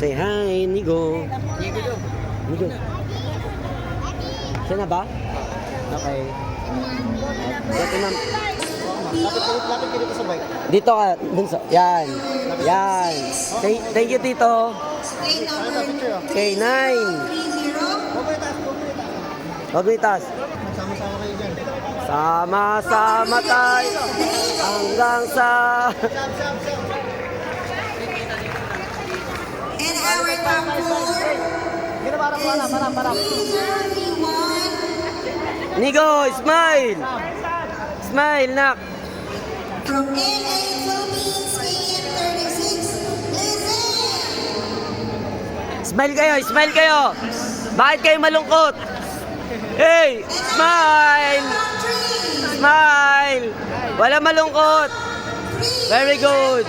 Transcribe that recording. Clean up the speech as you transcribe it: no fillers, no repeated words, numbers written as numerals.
Say hi, Nigo. Nigo. Siya na ba? Okay. Dito na. Lapit ka dito sa bike. Dito ka, dun sa, yan. Yan. Thank you, Tito. Okay, 9. Huwag mo itaas. Magsama-sama kayo dyan. Sama-sama tayo hanggang sa... And our top four Gina, parang. Nigo, smile! Smile, nak! from NA Philippines, KM36, Lizzie. Smile kayo! Bakit kayo malungkot? Hey! Smile! Smile! Wala malungkot! Very good!